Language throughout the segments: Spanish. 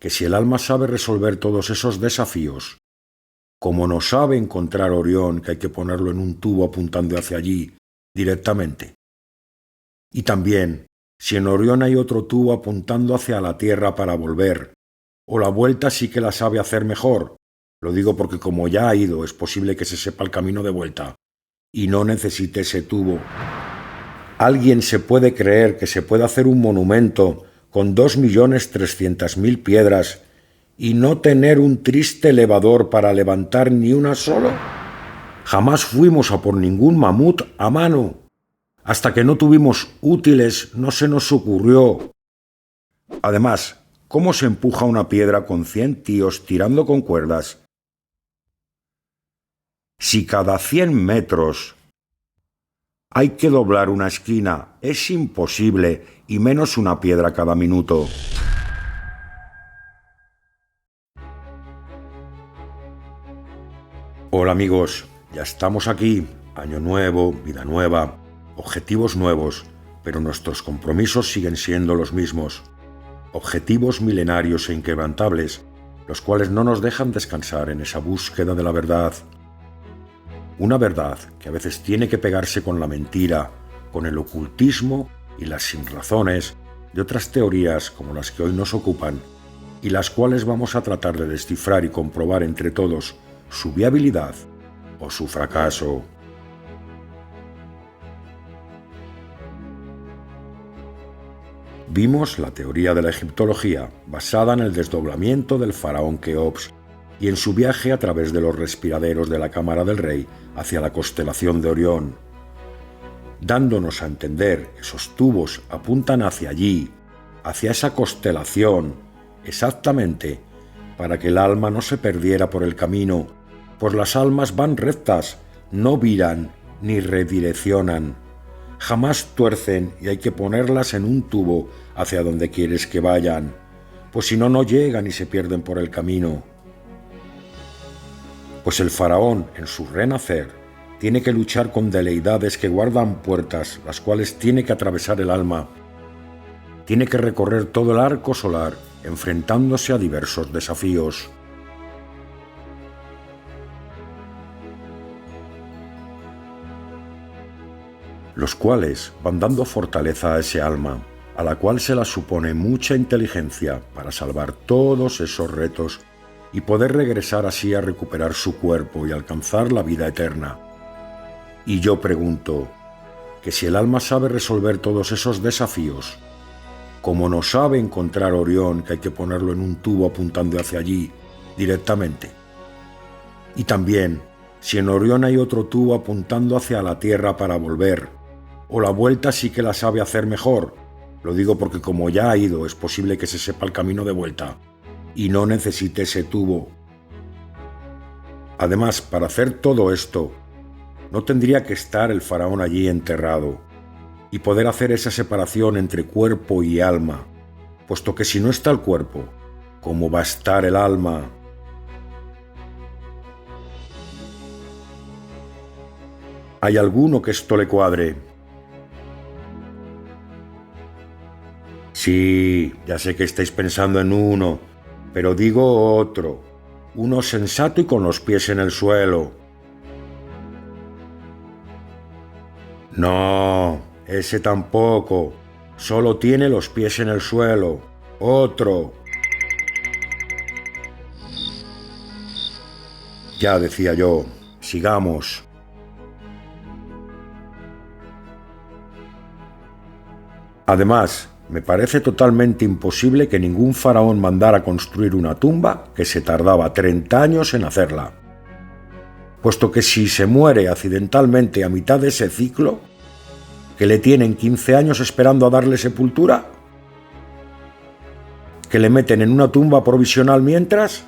que si el alma sabe resolver todos esos desafíos, como no sabe encontrar Orión, que hay que ponerlo en un tubo apuntando hacia allí directamente. Y también, si en Orión hay otro tubo apuntando hacia la Tierra para volver, o la vuelta sí que la sabe hacer mejor. Lo digo porque como ya ha ido, es posible que se sepa el camino de vuelta y no necesite ese tubo. ¿Alguien se puede creer que se puede hacer un monumento con 2.300.000 piedras y no tener un triste elevador para levantar ni una sola? Jamás fuimos a por ningún mamut a mano. Hasta que no tuvimos útiles no se nos ocurrió. Además, ¿cómo se empuja una piedra con 100 tíos tirando con cuerdas? Si cada 100 metros hay que doblar una esquina, es imposible, y menos una piedra cada minuto. Hola amigos, ya estamos aquí, año nuevo, vida nueva, objetivos nuevos, pero nuestros compromisos siguen siendo los mismos. Objetivos milenarios e inquebrantables, los cuales no nos dejan descansar en esa búsqueda de la verdad. Una verdad que a veces tiene que pegarse con la mentira, con el ocultismo y las sinrazones de otras teorías como las que hoy nos ocupan, y las cuales vamos a tratar de descifrar y comprobar entre todos su viabilidad o su fracaso. Vimos la teoría de la egiptología, basada en el desdoblamiento del faraón Keops y en su viaje a través de los respiraderos de la cámara del rey hacia la constelación de Orión, dándonos a entender que esos tubos apuntan hacia allí, hacia esa constelación, exactamente para que el alma no se perdiera por el camino, pues las almas van rectas, no viran ni redireccionan. Jamás tuercen y hay que ponerlas en un tubo hacia donde quieres que vayan, pues si no, no llegan y se pierden por el camino. Pues el faraón, en su renacer, tiene que luchar con deidades que guardan puertas, las cuales tiene que atravesar el alma. Tiene que recorrer todo el arco solar, enfrentándose a diversos desafíos. Los cuales van dando fortaleza a ese alma, a la cual se la supone mucha inteligencia para salvar todos esos retos y poder regresar así a recuperar su cuerpo y alcanzar la vida eterna. Y yo pregunto, que si el alma sabe resolver todos esos desafíos, como no sabe encontrar Orión, que hay que ponerlo en un tubo apuntando hacia allí directamente, y también, si en Orión hay otro tubo apuntando hacia la Tierra para volver, o la vuelta sí que la sabe hacer mejor. Lo digo porque como ya ha ido, es posible que se sepa el camino de vuelta y no necesite ese tubo. Además, para hacer todo esto, no tendría que estar el faraón allí enterrado y poder hacer esa separación entre cuerpo y alma, puesto que si no está el cuerpo, ¿cómo va a estar el alma? ¿Hay alguno que esto le cuadre? Sí, ya sé que estáis pensando en uno, pero digo otro, uno sensato y con los pies en el suelo. No, ese tampoco, solo tiene los pies en el suelo. Otro. Ya decía yo, sigamos. Además, me parece totalmente imposible que ningún faraón mandara construir una tumba que se tardaba 30 años en hacerla. Puesto que si se muere accidentalmente a mitad de ese ciclo, ¿que le tienen 15 años esperando a darle sepultura? ¿Que le meten en una tumba provisional mientras?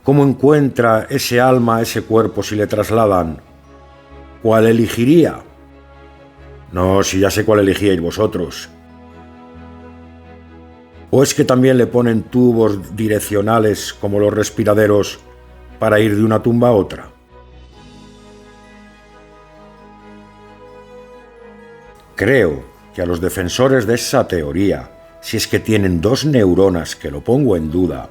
¿Cómo encuentra ese alma ese cuerpo si le trasladan? ¿Cuál elegiría? No, si ya sé cuál elegíais vosotros. ¿O es que también le ponen tubos direccionales como los respiraderos para ir de una tumba a otra? Creo que a los defensores de esa teoría si es que tienen dos neuronas, que lo pongo en duda,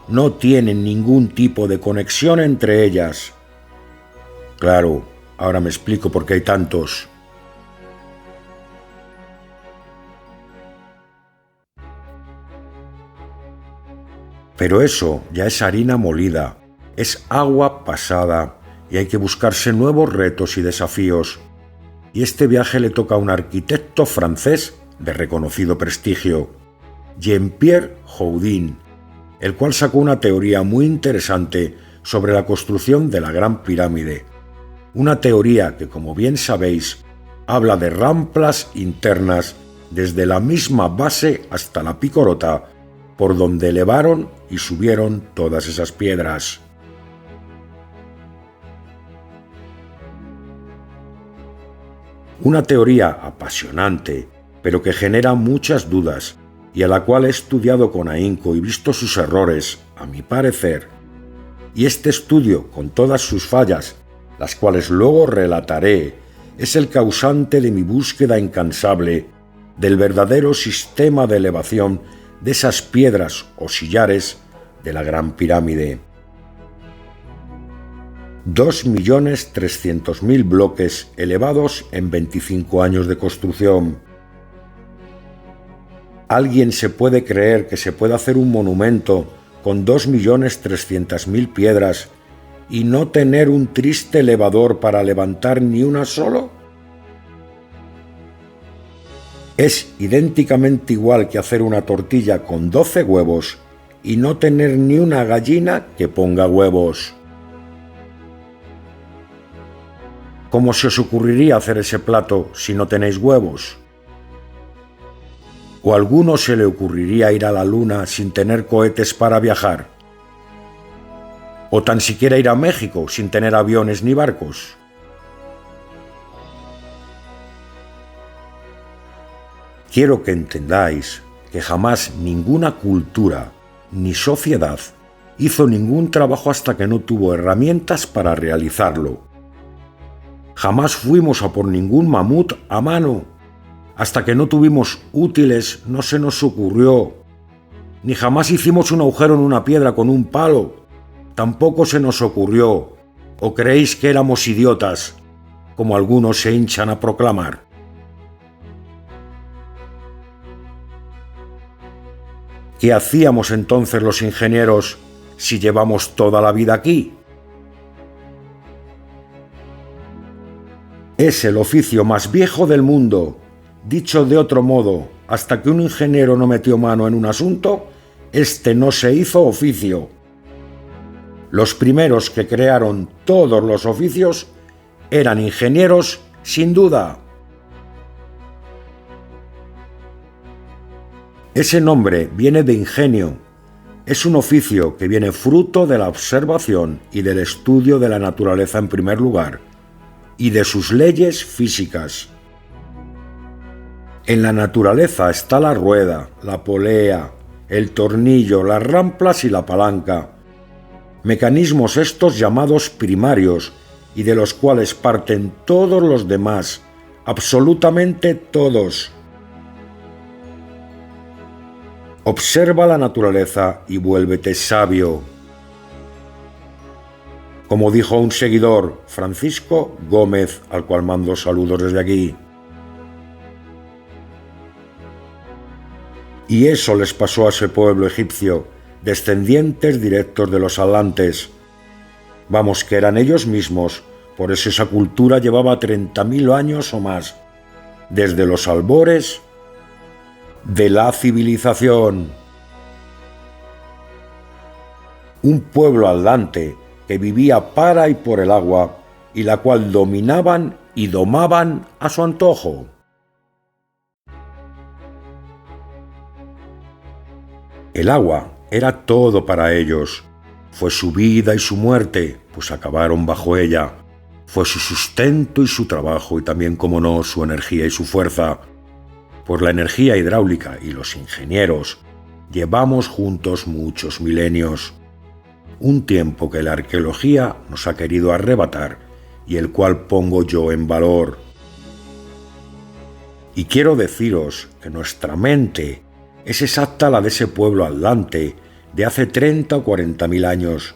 no tienen ningún tipo de conexión entre ellas. Claro, ahora me explico por qué hay tantos. Pero eso ya es harina molida, es agua pasada y hay que buscarse nuevos retos y desafíos. Y este viaje le toca a un arquitecto francés de reconocido prestigio, Jean-Pierre Houdin, el cual sacó una teoría muy interesante sobre la construcción de la Gran Pirámide. Una teoría que, como bien sabéis, habla de ramplas internas desde la misma base hasta la picorota, por donde elevaron y subieron todas esas piedras. Una teoría apasionante, pero que genera muchas dudas, y a la cual he estudiado con ahínco y visto sus errores, a mi parecer. Y este estudio, con todas sus fallas, las cuales luego relataré, es el causante de mi búsqueda incansable del verdadero sistema de elevación de esas piedras o sillares de la Gran Pirámide. 2.300.000 bloques elevados en 25 años de construcción. ¿Alguien se puede creer que se puede hacer un monumento con 2.300.000 piedras y no tener un triste elevador para levantar ni una solo? Es idénticamente igual que hacer una tortilla con 12 huevos y no tener ni una gallina que ponga huevos. ¿Cómo se os ocurriría hacer ese plato si no tenéis huevos? ¿O a alguno se le ocurriría ir a la luna sin tener cohetes para viajar? ¿O tan siquiera ir a México sin tener aviones ni barcos? Quiero que entendáis que jamás ninguna cultura ni sociedad hizo ningún trabajo hasta que no tuvo herramientas para realizarlo. Jamás fuimos a por ningún mamut a mano. Hasta que no tuvimos útiles no se nos ocurrió. Ni jamás hicimos un agujero en una piedra con un palo. Tampoco se nos ocurrió. ¿O creéis que éramos idiotas, como algunos se hinchan a proclamar? ¿Qué hacíamos entonces los ingenieros si llevamos toda la vida aquí? Es el oficio más viejo del mundo. Dicho de otro modo, hasta que un ingeniero no metió mano en un asunto, este no se hizo oficio. Los primeros que crearon todos los oficios eran ingenieros, sin duda. Ese nombre viene de ingenio. Es un oficio que viene fruto de la observación y del estudio de la naturaleza en primer lugar, y de sus leyes físicas. En la naturaleza está la rueda, la polea, el tornillo, las ramplas y la palanca. Mecanismos estos llamados primarios y de los cuales parten todos los demás, absolutamente todos. Observa la naturaleza y vuélvete sabio. Como dijo un seguidor, Francisco Gómez, al cual mando saludos desde aquí. Y eso les pasó a ese pueblo egipcio, descendientes directos de los atlantes. Vamos, que eran ellos mismos, por eso esa cultura llevaba 30.000 años o más, desde los albores de la civilización. Un pueblo atlante que vivía para y por el agua, y la cual dominaban y domaban a su antojo. El agua era todo para ellos. Fue su vida y su muerte, pues acabaron bajo ella. Fue su sustento y su trabajo, y también, como no, su energía y su fuerza. Pues la energía hidráulica y los ingenieros llevamos juntos muchos milenios. Un tiempo que la arqueología nos ha querido arrebatar y el cual pongo yo en valor. Y quiero deciros que nuestra mente es exacta a la de ese pueblo atlante de hace 30 o 40.000 años.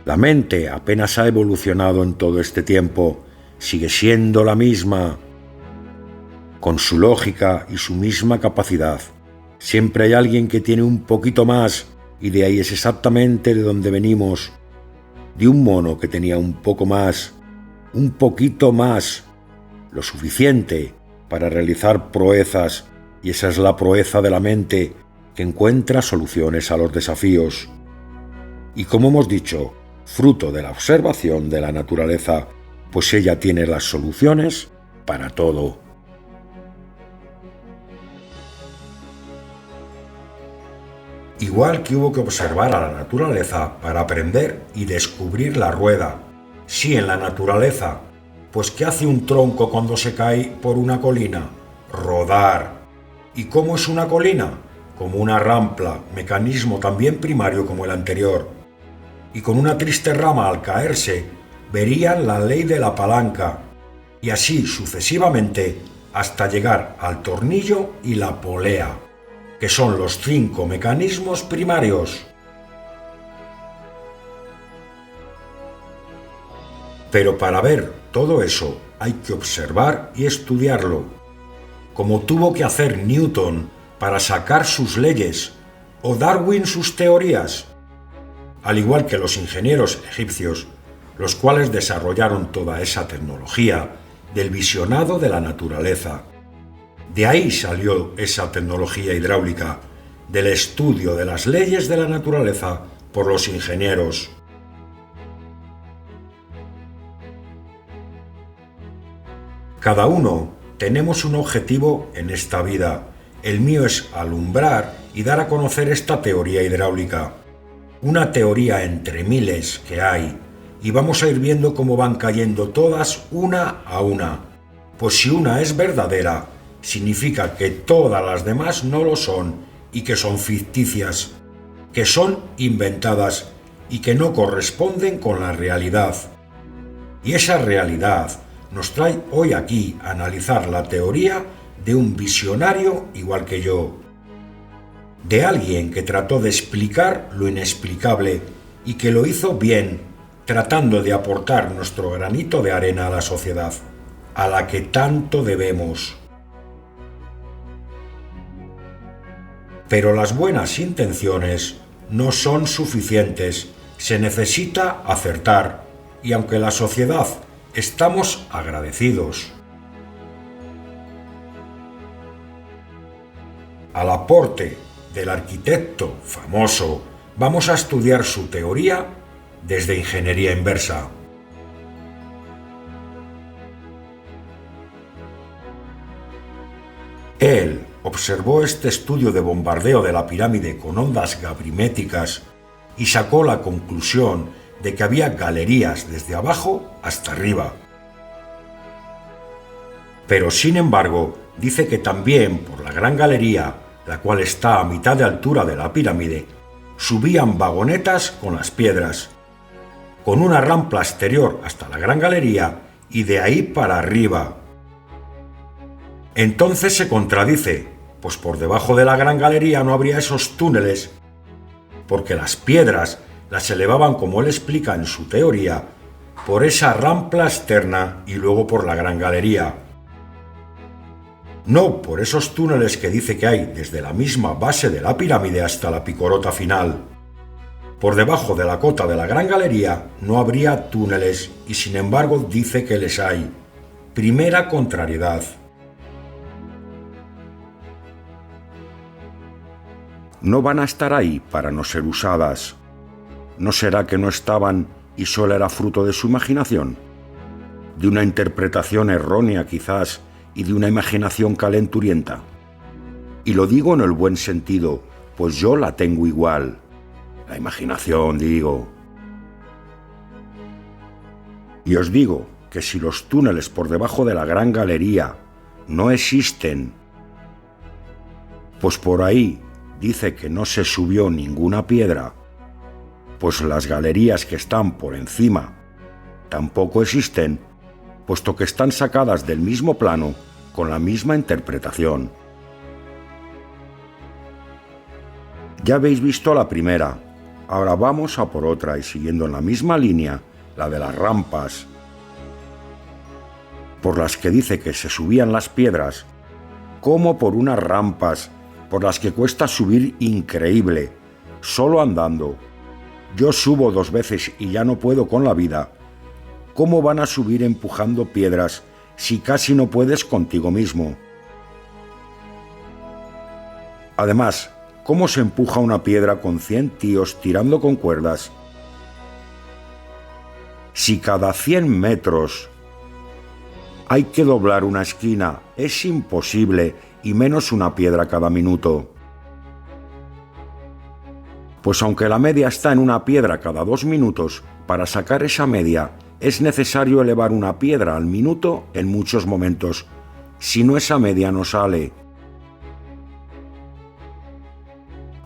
La mente apenas ha evolucionado en todo este tiempo, sigue siendo la misma, con su lógica y su misma capacidad. Siempre hay alguien que tiene un poquito más, y de ahí es exactamente de donde venimos, de un mono que tenía un poco más, un poquito más, lo suficiente para realizar proezas, y esa es la proeza de la mente, que encuentra soluciones a los desafíos. Y como hemos dicho, fruto de la observación de la naturaleza, pues ella tiene las soluciones para todo. Igual que hubo que observar a la naturaleza para aprender y descubrir la rueda. Sí, en la naturaleza, pues ¿qué hace un tronco cuando se cae por una colina? Rodar. ¿Y cómo es una colina? Como una rampla, mecanismo también primario como el anterior. Y con una triste rama al caerse, verían la ley de la palanca, y así sucesivamente hasta llegar al tornillo y la polea, que son los 5 mecanismos primarios. Pero para ver todo eso hay que observar y estudiarlo, como tuvo que hacer Newton para sacar sus leyes, o Darwin sus teorías, al igual que los ingenieros egipcios, los cuales desarrollaron toda esa tecnología del visionado de la naturaleza. De ahí salió esa tecnología hidráulica, del estudio de las leyes de la naturaleza por los ingenieros. Cada uno tenemos un objetivo en esta vida. El mío es alumbrar y dar a conocer esta teoría hidráulica. Una teoría entre miles que hay, y vamos a ir viendo cómo van cayendo todas una a una. Pues si una es verdadera, significa que todas las demás no lo son y que son ficticias, que son inventadas y que no corresponden con la realidad. Y esa realidad nos trae hoy aquí a analizar la teoría de un visionario igual que yo, de alguien que trató de explicar lo inexplicable y que lo hizo bien, tratando de aportar nuestro granito de arena a la sociedad, a la que tanto debemos. Pero las buenas intenciones no son suficientes, se necesita acertar, y aunque la sociedad estamos agradecidos al aporte del arquitecto famoso, vamos a estudiar su teoría desde ingeniería inversa. Él observó este estudio de bombardeo de la pirámide con ondas gravimétricas y sacó la conclusión de que había galerías desde abajo hasta arriba. Pero sin embargo, dice que también por la gran galería, la cual está a mitad de altura de la pirámide, subían vagonetas con las piedras, con una rampa exterior hasta la gran galería y de ahí para arriba. Entonces se contradice, pues por debajo de la gran galería no habría esos túneles, porque las piedras las elevaban, como él explica en su teoría, por esa rampa externa y luego por la gran galería. No por esos túneles que dice que hay desde la misma base de la pirámide hasta la picorota final. Por debajo de la cota de la gran galería no habría túneles y sin embargo dice que les hay. Primera contrariedad. No van a estar ahí para no ser usadas. ¿No será que no estaban y solo era fruto de su imaginación? De una interpretación errónea quizás y de una imaginación calenturienta. Y lo digo en el buen sentido, pues yo la tengo igual. La imaginación, digo. Y os digo que si los túneles por debajo de la gran galería no existen, pues por ahí dice que no se subió ninguna piedra, pues las galerías que están por encima tampoco existen, puesto que están sacadas del mismo plano con la misma interpretación. Ya habéis visto la primera, ahora vamos a por otra y siguiendo en la misma línea, la de las rampas, por las que dice que se subían las piedras, como por unas rampas por las que cuesta subir increíble, solo andando. Yo subo 2 veces y ya no puedo con la vida. ¿Cómo van a subir empujando piedras si casi no puedes contigo mismo? Además, ¿cómo se empuja una piedra con 100 tíos tirando con cuerdas? Si cada 100 metros hay que doblar una esquina, es imposible, y menos una piedra cada minuto. Pues aunque la media está en una piedra cada 2 minutos, para sacar esa media es necesario elevar una piedra al minuto en muchos momentos. Si no, esa media no sale.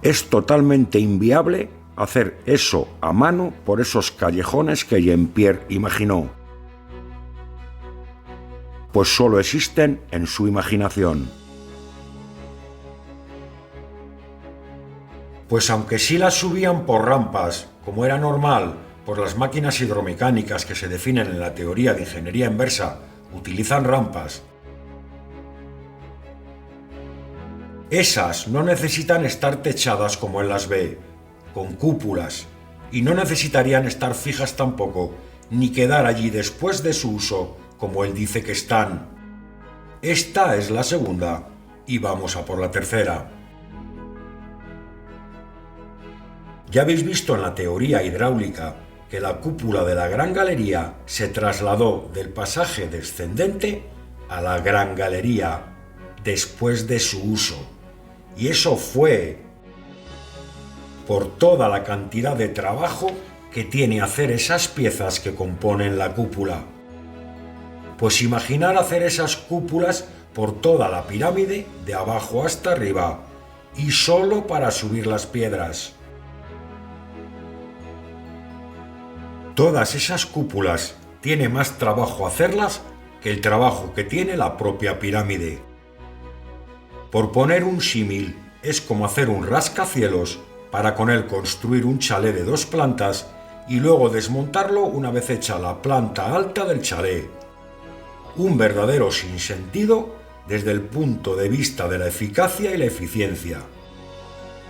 Es totalmente inviable hacer eso a mano por esos callejones que Jean-Pierre imaginó. Pues solo existen en su imaginación. Pues aunque sí las subían por rampas, como era normal, por las máquinas hidromecánicas que se definen en la teoría de ingeniería inversa, utilizan rampas. Esas no necesitan estar techadas como él las ve, con cúpulas, y no necesitarían estar fijas tampoco, ni quedar allí después de su uso, como él dice que están. Esta es la segunda, y vamos a por la tercera. Ya habéis visto en la teoría hidráulica que la cúpula de la Gran Galería se trasladó del pasaje descendente a la Gran Galería después de su uso. Y eso fue por toda la cantidad de trabajo que tiene hacer esas piezas que componen la cúpula. Pues imaginar hacer esas cúpulas por toda la pirámide de abajo hasta arriba y solo para subir las piedras. Todas esas cúpulas tiene más trabajo hacerlas que el trabajo que tiene la propia pirámide. Por poner un símil, es como hacer un rascacielos para con él construir un chalet de 2 plantas y luego desmontarlo una vez hecha la planta alta del chalet. Un verdadero sinsentido desde el punto de vista de la eficacia y la eficiencia.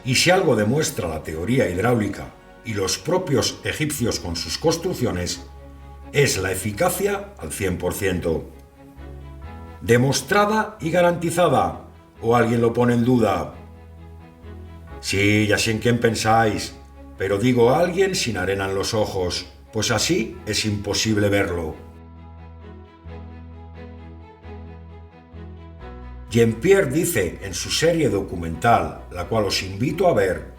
Y si algo demuestra la teoría hidráulica y los propios egipcios con sus construcciones, es la eficacia al 100%. Demostrada y garantizada, ¿o alguien lo pone en duda? Sí, ya sé en quién pensáis, pero digo a alguien sin arena en los ojos, pues así es imposible verlo. Jean-Pierre dice en su serie documental, la cual os invito a ver,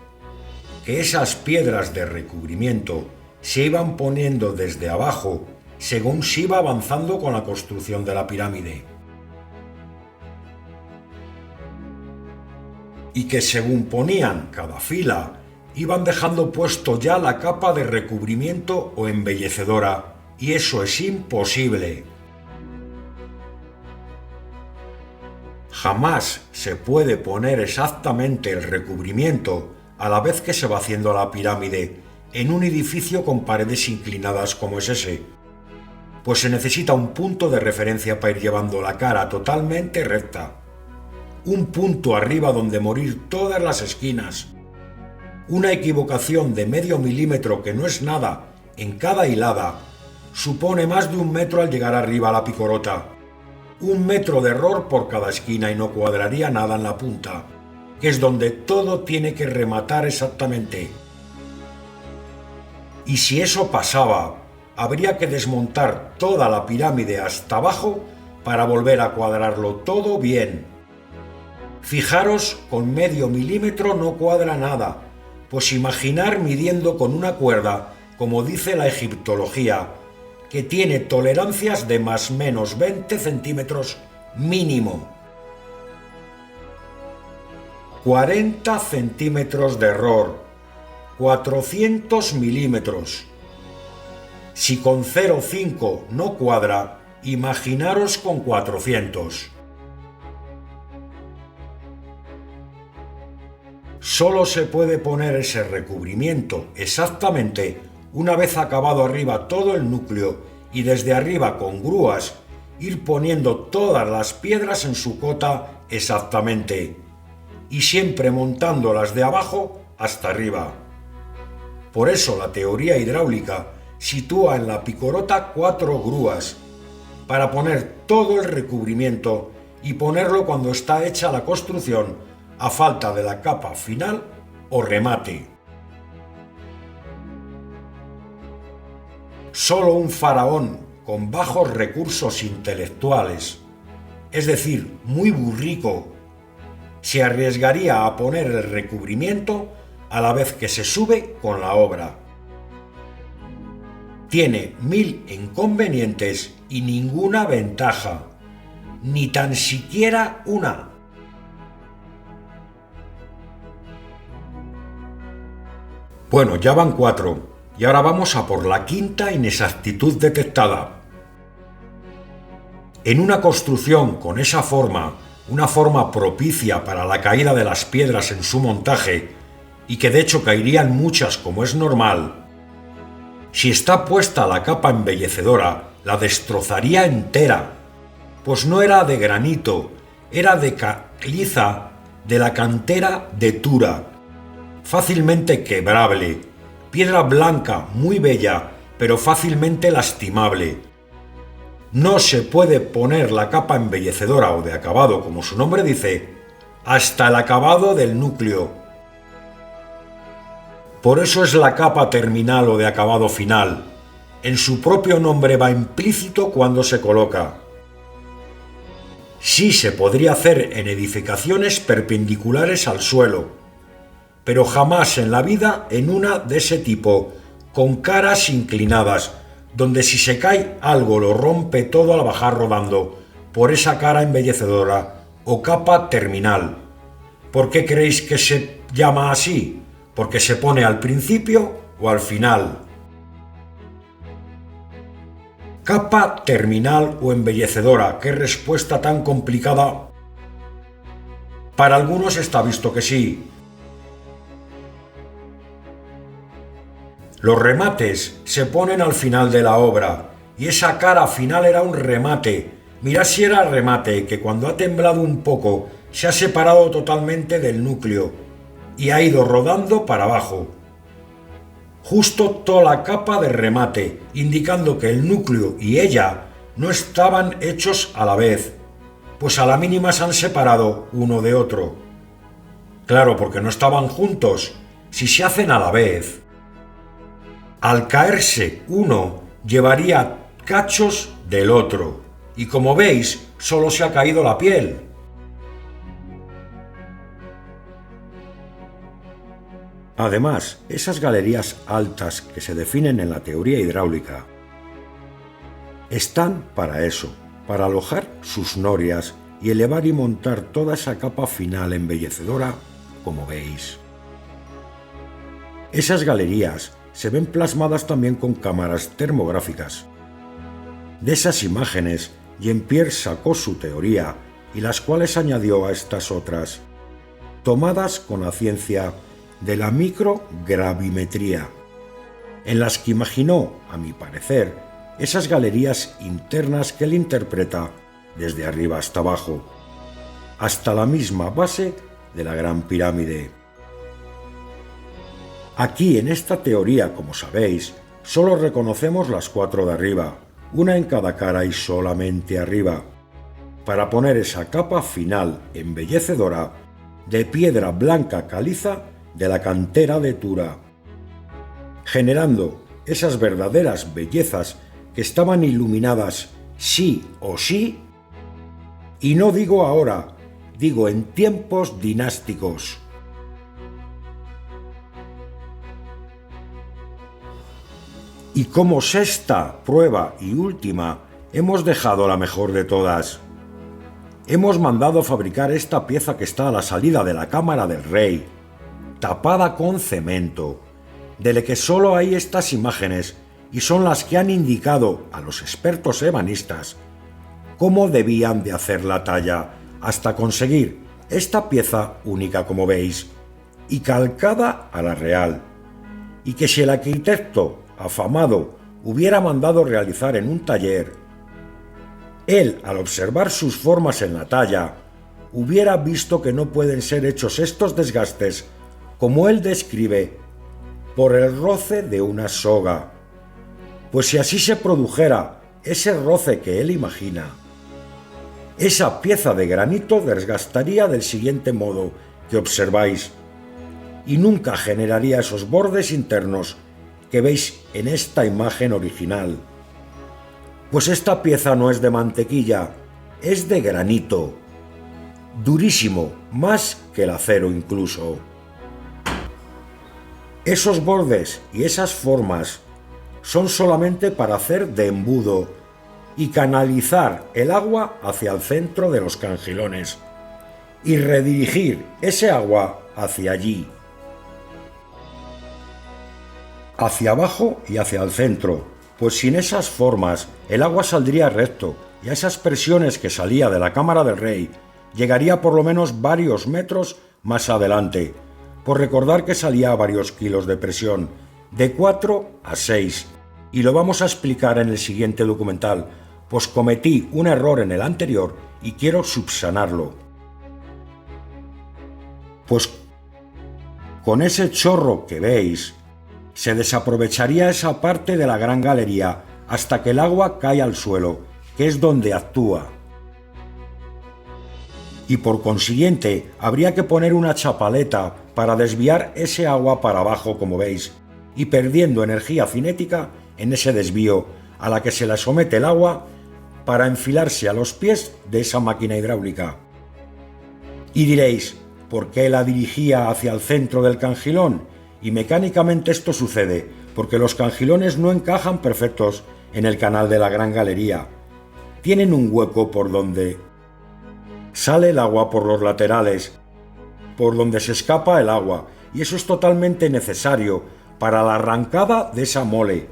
que esas piedras de recubrimiento se iban poniendo desde abajo según se iba avanzando con la construcción de la pirámide. Y que según ponían cada fila, iban dejando puesto ya la capa de recubrimiento o embellecedora, y eso es imposible. Jamás se puede poner exactamente el recubrimiento a la vez que se va haciendo la pirámide en un edificio con paredes inclinadas como es ese, pues se necesita un punto de referencia para ir llevando la cara totalmente recta, un punto arriba donde morir todas las esquinas, una equivocación de medio milímetro que no es nada en cada hilada, supone más de 1 metro al llegar arriba a la picorota, 1 metro de error por cada esquina y no cuadraría nada en la punta, que es donde todo tiene que rematar exactamente. Y si eso pasaba, habría que desmontar toda la pirámide hasta abajo para volver a cuadrarlo todo bien. Fijaros, con medio milímetro no cuadra nada, pues imaginar midiendo con una cuerda, como dice la egiptología, que tiene tolerancias de más menos 20 centímetros mínimo. 40 centímetros de error, 400 milímetros. Si con 0,5 no cuadra, imaginaros con 400. Solo se puede poner ese recubrimiento exactamente una vez acabado arriba todo el núcleo y desde arriba con grúas ir poniendo todas las piedras en su cota exactamente y siempre montando las de abajo hasta arriba. Por eso la teoría hidráulica sitúa en la picorota 4 grúas para poner todo el recubrimiento y ponerlo cuando está hecha la construcción a falta de la capa final o remate. Solo un faraón con bajos recursos intelectuales, es decir, muy burrico, se arriesgaría a poner el recubrimiento a la vez que se sube con la obra. Tiene 1000 inconvenientes y ninguna ventaja, ni tan siquiera una. Bueno, ya van 4, y ahora vamos a por la quinta inexactitud detectada. En una construcción con esa forma, una forma propicia para la caída de las piedras en su montaje, y que de hecho caerían muchas como es normal, si está puesta la capa embellecedora, la destrozaría entera, pues no era de granito, era de caliza de la cantera de Tura, fácilmente quebrable, piedra blanca muy bella, pero fácilmente lastimable. No se puede poner la capa embellecedora o de acabado, como su nombre dice, hasta el acabado del núcleo. Por eso es la capa terminal o de acabado final. En su propio nombre va implícito cuando se coloca. Sí se podría hacer en edificaciones perpendiculares al suelo, pero jamás en la vida en una de ese tipo, con caras inclinadas, donde si se cae algo lo rompe todo al bajar rodando, por esa cara embellecedora o capa terminal. ¿Por qué creéis que se llama así? ¿Porque se pone al principio o al final? Capa terminal o embellecedora, ¿qué respuesta tan complicada? Para algunos está visto que sí. Los remates se ponen al final de la obra, y esa cara final era un remate. Mirad si era remate, que cuando ha temblado un poco se ha separado totalmente del núcleo y ha ido rodando para abajo. Justo toda la capa de remate, indicando que el núcleo y ella no estaban hechos a la vez, pues a la mínima se han separado uno de otro. Claro, porque no estaban juntos, si se hacen a la vez. Al caerse uno, llevaría cachos del otro, y como veis, solo se ha caído la piel. Además, esas galerías altas que se definen en la teoría hidráulica están para eso, para alojar sus norias y elevar y montar toda esa capa final embellecedora, como veis. Esas galerías se ven plasmadas también con cámaras termográficas. De esas imágenes, Jean-Pierre sacó su teoría y las cuales añadió a estas otras, tomadas con la ciencia de la microgravimetría, en las que imaginó, a mi parecer, esas galerías internas que él interpreta desde arriba hasta abajo, hasta la misma base de la Gran Pirámide. Aquí, en esta teoría, como sabéis, solo reconocemos las 4 de arriba, una en cada cara y solamente arriba, para poner esa capa final embellecedora de piedra blanca caliza de la cantera de Tura, generando esas verdaderas bellezas que estaban iluminadas sí o sí, y no digo ahora, digo en tiempos dinásticos. Y como sexta prueba y última, hemos dejado la mejor de todas. Hemos mandado fabricar esta pieza que está a la salida de la cámara del rey, tapada con cemento, de la que solo hay estas imágenes y son las que han indicado a los expertos ebanistas cómo debían de hacer la talla hasta conseguir esta pieza única como veis, y calcada a la real, y que si el arquitecto afamado hubiera mandado realizar en un taller, él, al observar sus formas en la talla, hubiera visto que no pueden ser hechos estos desgastes, como él describe, por el roce de una soga. Pues si así se produjera ese roce que él imagina, esa pieza de granito desgastaría del siguiente modo que observáis, y nunca generaría esos bordes internos que veis en esta imagen original. Pues esta pieza no es de mantequilla, es de granito, durísimo, más que el acero incluso. Esos bordes y esas formas son solamente para hacer de embudo y canalizar el agua hacia el centro de los cangilones y redirigir ese agua hacia allí, hacia abajo y hacia el centro, pues sin esas formas el agua saldría recto y a esas presiones que salía de la cámara del rey llegaría por lo menos varios metros más adelante, por recordar que salía a varios kilos de presión, de 4 a 6, y lo vamos a explicar en el siguiente documental, pues cometí un error en el anterior y quiero subsanarlo. Pues con ese chorro que veis, se desaprovecharía esa parte de la gran galería hasta que el agua cae al suelo, que es donde actúa. Y por consiguiente, habría que poner una chapaleta para desviar ese agua para abajo, como veis, y perdiendo energía cinética en ese desvío a la que se le somete el agua para enfilarse a los pies de esa máquina hidráulica. Y diréis, ¿por qué la dirigía hacia el centro del cangilón? Y mecánicamente esto sucede porque los cangilones no encajan perfectos en el canal de la gran galería. Tienen un hueco por donde sale el agua por los laterales, por donde se escapa el agua, y eso es totalmente necesario para la arrancada de esa mole,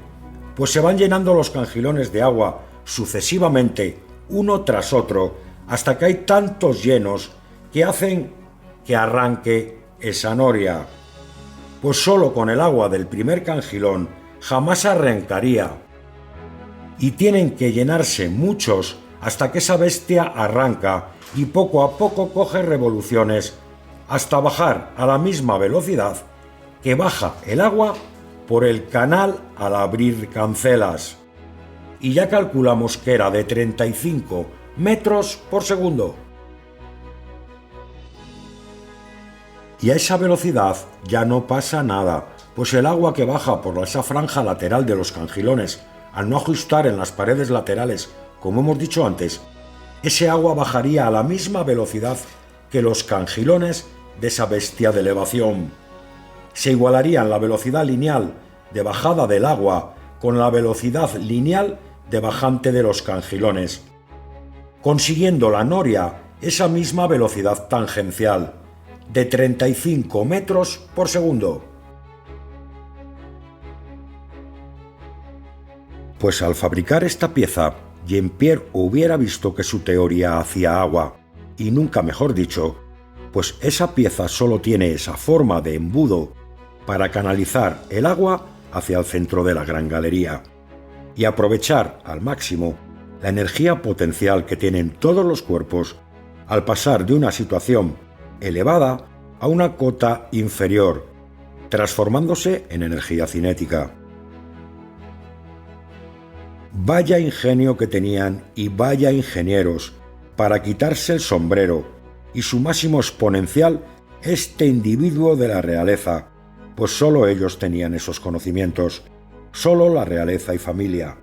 pues se van llenando los cangilones de agua sucesivamente, uno tras otro, hasta que hay tantos llenos que hacen que arranque esa noria. Pues solo con el agua del primer cangilón jamás arrancaría, y tienen que llenarse muchos hasta que esa bestia arranca y poco a poco coge revoluciones hasta bajar a la misma velocidad que baja el agua por el canal al abrir cancelas. Y ya calculamos que era de 35 metros por segundo. Y a esa velocidad ya no pasa nada, pues el agua que baja por esa franja lateral de los cangilones, al no ajustar en las paredes laterales, como hemos dicho antes, ese agua bajaría a la misma velocidad que los cangilones de esa bestia de elevación. Se igualarían la velocidad lineal de bajada del agua con la velocidad lineal de bajante de los cangilones, consiguiendo la noria esa misma velocidad tangencial, de 35 metros por segundo. Pues al fabricar esta pieza, Jean-Pierre hubiera visto que su teoría hacía agua, y nunca mejor dicho, pues esa pieza solo tiene esa forma de embudo para canalizar el agua hacia el centro de la gran galería y aprovechar al máximo la energía potencial que tienen todos los cuerpos al pasar de una situación elevada a una cota inferior, transformándose en energía cinética. Vaya ingenio que tenían y vaya ingenieros para quitarse el sombrero y su máximo exponencial este individuo de la realeza, pues solo ellos tenían esos conocimientos, solo la realeza y familia.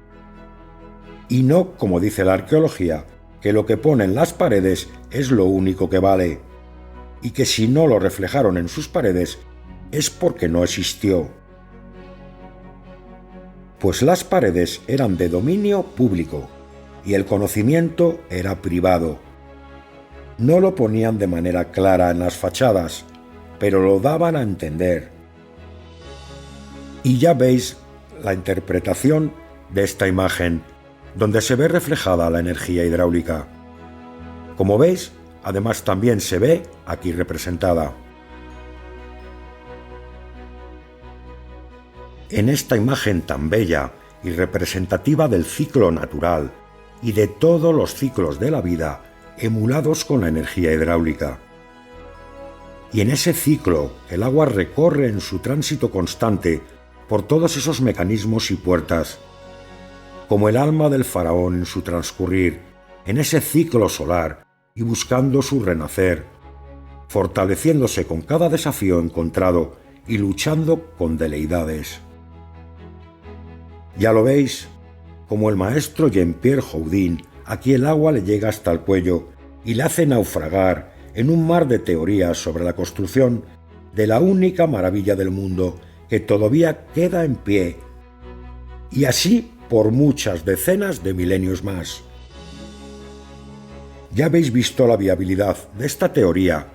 Y no, como dice la arqueología, que lo que pone en las paredes es lo único que vale, y que si no lo reflejaron en sus paredes es porque no existió. Pues las paredes eran de dominio público y el conocimiento era privado. No lo ponían de manera clara en las fachadas, pero lo daban a entender. Y ya veis la interpretación de esta imagen, donde se ve reflejada la energía hidráulica. Como veis, además también se ve aquí representada. en esta imagen tan bella y representativa del ciclo natural y de todos los ciclos de la vida emulados con la energía hidráulica. Y en ese ciclo el agua recorre en su tránsito constante por todos esos mecanismos y puertas, como el alma del faraón en su transcurrir en ese ciclo solar y buscando su renacer, fortaleciéndose con cada desafío encontrado y luchando con veleidades. Ya lo veis, como el maestro Jean-Pierre Houdin, aquí el agua le llega hasta el cuello y le hace naufragar en un mar de teorías sobre la construcción de la única maravilla del mundo que todavía queda en pie, y así por muchas decenas de milenios más. Ya habéis visto la viabilidad de esta teoría,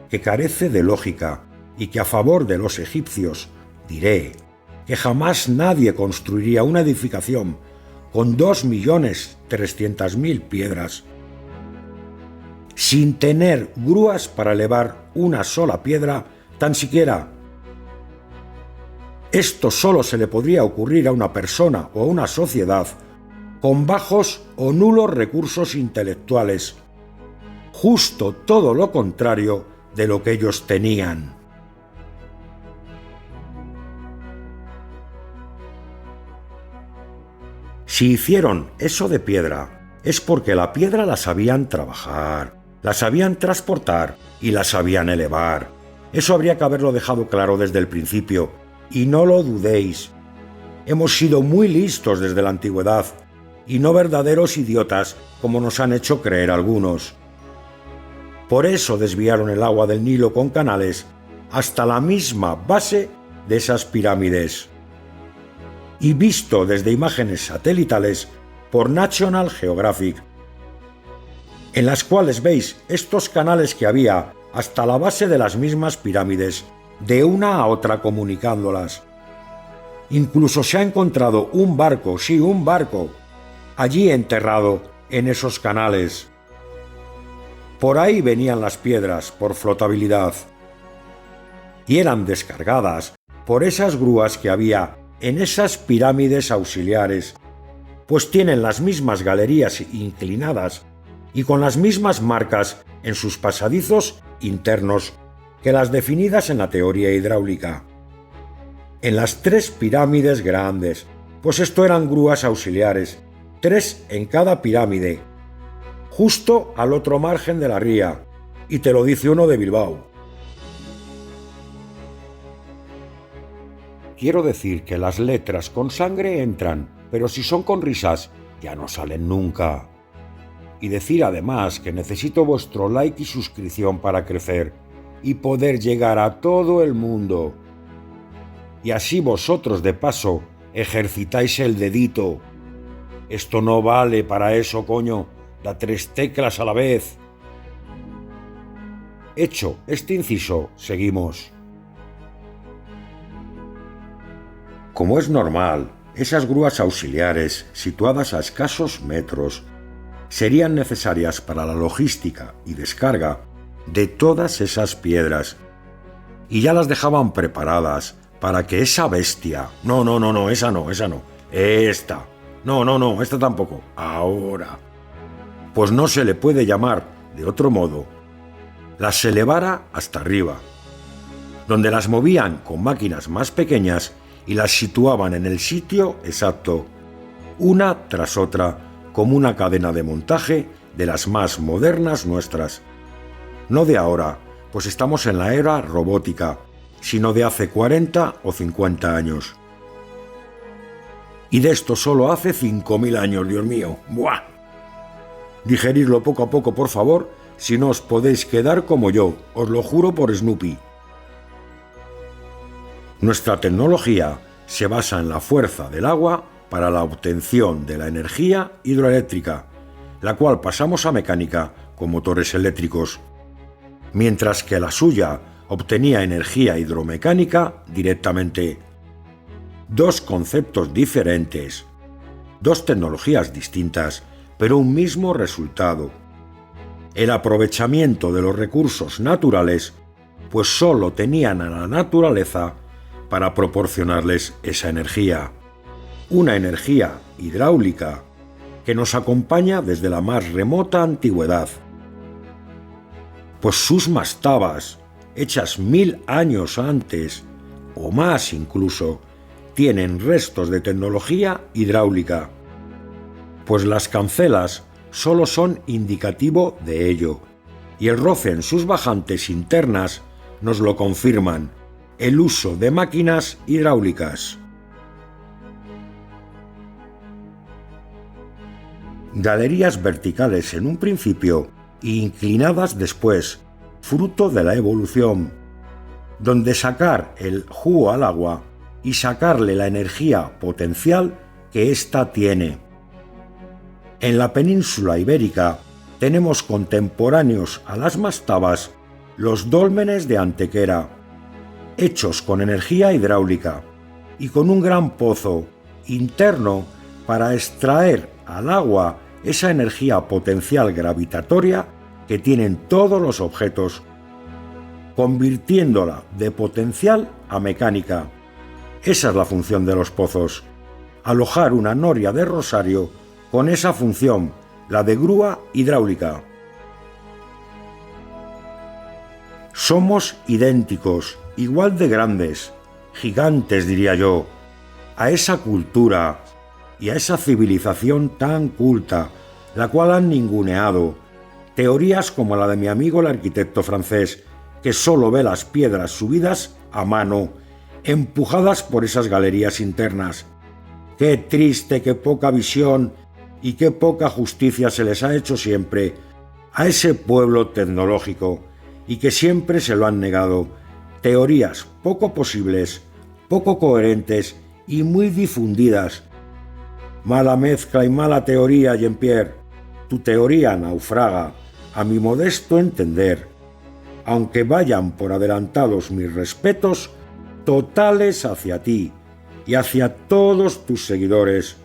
que carece de lógica y que a favor de los egipcios diré que jamás nadie construiría una edificación con 2.300.000 piedras sin tener grúas para elevar una sola piedra tan siquiera. Esto solo se le podría ocurrir a una persona o a una sociedad con bajos o nulos recursos intelectuales, justo todo lo contrario de lo que ellos tenían. Si hicieron eso de piedra, es porque la piedra la sabían trabajar, la sabían transportar y la sabían elevar. Eso habría que haberlo dejado claro desde el principio, y no lo dudéis. Hemos sido muy listos desde la antigüedad, y no verdaderos idiotas como nos han hecho creer algunos. Por eso desviaron el agua del Nilo con canales hasta la misma base de esas pirámides. Y visto desde imágenes satelitales por National Geographic, en las cuales veis estos canales que había hasta la base de las mismas pirámides, de una a otra comunicándolas. Incluso se ha encontrado un barco, sí, un barco, allí enterrado en esos canales. Por ahí venían las piedras por flotabilidad y eran descargadas por esas grúas que había en esas pirámides auxiliares, pues tienen las mismas galerías inclinadas y con las mismas marcas en sus pasadizos internos que las definidas en la teoría hidráulica. En las 3 pirámides grandes, pues esto eran grúas auxiliares, 3 en cada pirámide, justo al otro margen de la ría, y te lo dice uno de Bilbao. Quiero decir que las letras con sangre entran, pero si son con risas, ya no salen nunca. Y decir además que necesito vuestro like y suscripción para crecer y poder llegar a todo el mundo. Y así vosotros de paso ejercitáis el dedito. Esto no vale para eso, coño. Da 3 teclas a la vez. Hecho este inciso, seguimos. Como es normal, esas grúas auxiliares, situadas a escasos metros, serían necesarias para la logística y descarga de todas esas piedras, y ya las dejaban preparadas para que esa bestia... No, esa no, esta... No, esta tampoco, ahora... pues no se le puede llamar de otro modo, las elevara hasta arriba, donde las movían con máquinas más pequeñas y las situaban en el sitio exacto, una tras otra, como una cadena de montaje de las más modernas nuestras. No de ahora, pues estamos en la era robótica, sino de hace 40 o 50 años. Y de esto solo hace 5.000 años, Dios mío. ¡Buah! Digeridlo poco a poco, por favor, si no os podéis quedar como yo, os lo juro por Snoopy. Nuestra tecnología se basa en la fuerza del agua para la obtención de la energía hidroeléctrica, la cual pasamos a mecánica con motores eléctricos, mientras que la suya obtenía energía hidromecánica directamente. 2 conceptos diferentes, 2 tecnologías distintas, pero un mismo resultado: el aprovechamiento de los recursos naturales, pues solo tenían a la naturaleza para proporcionarles esa energía. Una energía hidráulica que nos acompaña desde la más remota antigüedad. Pues sus mastabas, hechas 1000 años antes, o más incluso, tienen restos de tecnología hidráulica. Pues las cancelas solo son indicativo de ello, y el roce en sus bajantes internas nos lo confirman, el uso de máquinas hidráulicas. Galerías verticales en un principio e inclinadas después, fruto de la evolución, donde sacar el jugo al agua y sacarle la energía potencial que ésta tiene. En la península ibérica tenemos contemporáneos a las mastabas los dólmenes de Antequera, hechos con energía hidráulica y con un gran pozo interno para extraer al agua esa energía potencial gravitatoria que tienen todos los objetos, convirtiéndola de potencial a mecánica. Esa es la función de los pozos, alojar una noria de rosario con esa función, la de grúa hidráulica. Somos idénticos, igual de grandes, gigantes diría yo, a esa cultura y a esa civilización tan culta, la cual han ninguneado teorías como la de mi amigo el arquitecto francés, que solo ve las piedras subidas a mano, empujadas por esas galerías internas. Qué triste, qué poca visión y qué poca justicia se les ha hecho siempre a ese pueblo tecnológico, y que siempre se lo han negado. Teorías poco posibles, poco coherentes y muy difundidas. Mala mezcla y mala teoría, Jean-Pierre. Tu teoría naufraga, a mi modesto entender, aunque vayan por adelantados mis respetos totales hacia ti y hacia todos tus seguidores.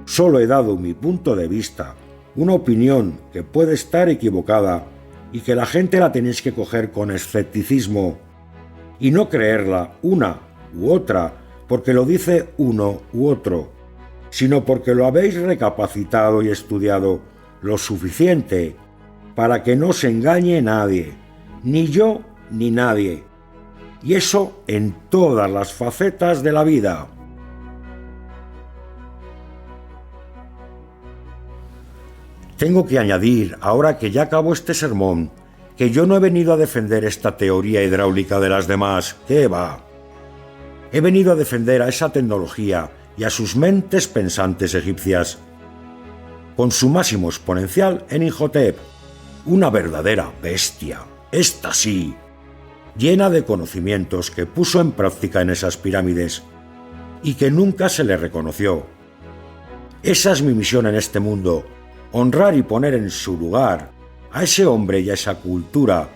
Solo he dado mi punto de vista, una opinión que puede estar equivocada y que la gente la tenéis que coger con escepticismo y no creerla una u otra porque lo dice uno u otro, sino porque lo habéis recapacitado y estudiado lo suficiente para que no se engañe nadie, ni yo ni nadie, y eso en todas las facetas de la vida. Tengo que añadir, ahora que ya acabo este sermón, que yo no he venido a defender esta teoría hidráulica de las demás, ¿qué va? He venido a defender a esa tecnología y a sus mentes pensantes egipcias, con su máximo exponencial en Imhotep, una verdadera bestia, esta sí, llena de conocimientos que puso en práctica en esas pirámides y que nunca se le reconoció. Esa es mi misión en este mundo, honrar y poner en su lugar a ese hombre y a esa cultura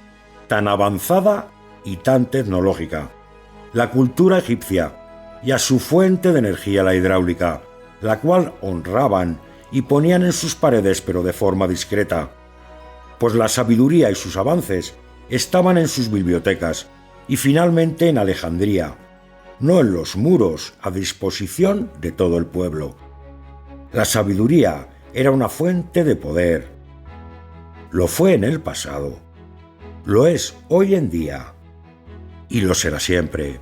tan avanzada y tan tecnológica, la cultura egipcia, y a su fuente de energía, la hidráulica, la cual honraban y ponían en sus paredes, pero de forma discreta, pues la sabiduría y sus avances estaban en sus bibliotecas y finalmente en Alejandría, no en los muros a disposición de todo el pueblo. La sabiduría era una fuente de poder. Lo fue en el pasado, lo es hoy en día y lo será siempre.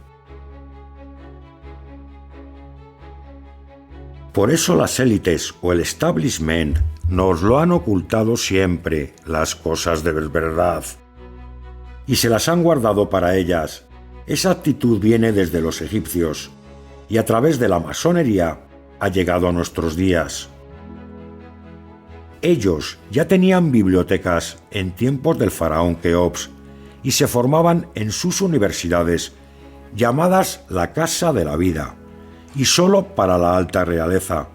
Por eso las élites o el establishment nos lo han ocultado siempre, las cosas de verdad, y se las han guardado para ellas. Esa actitud viene desde los egipcios y a través de la masonería ha llegado a nuestros días. Ellos ya tenían bibliotecas en tiempos del faraón Keops y se formaban en sus universidades, llamadas la Casa de la Vida, y solo para la alta realeza.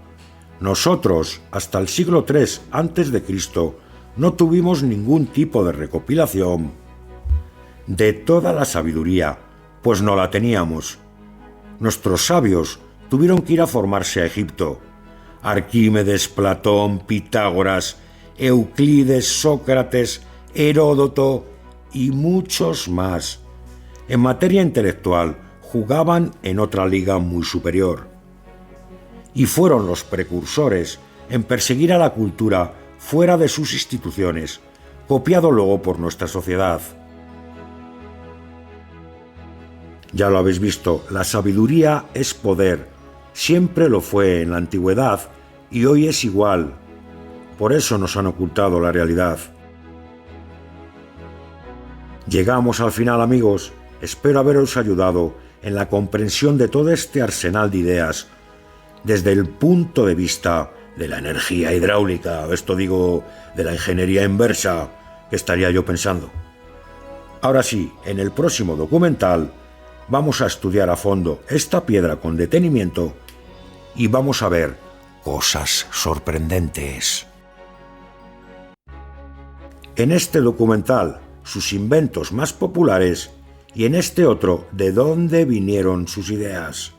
Nosotros, hasta el siglo III a.C., no tuvimos ningún tipo de recopilación de toda la sabiduría, pues no la teníamos. Nuestros sabios tuvieron que ir a formarse a Egipto. Arquímedes, Platón, Pitágoras, Euclides, Sócrates, Heródoto y muchos más. En materia intelectual, jugaban en otra liga muy superior. Y fueron los precursores en perseguir a la cultura fuera de sus instituciones, copiado luego por nuestra sociedad. Ya lo habéis visto, la sabiduría es poder, siempre lo fue en la antigüedad y hoy es igual. Por eso nos han ocultado la realidad. Llegamos al final, amigos. Espero haberos ayudado en la comprensión de todo este arsenal de ideas desde el punto de vista de la energía hidráulica, esto digo, de la ingeniería inversa, que estaría yo pensando. Ahora sí, en el próximo documental vamos a estudiar a fondo esta piedra con detenimiento y vamos a ver cosas sorprendentes. En este documental, sus inventos más populares y en este otro, de dónde vinieron sus ideas.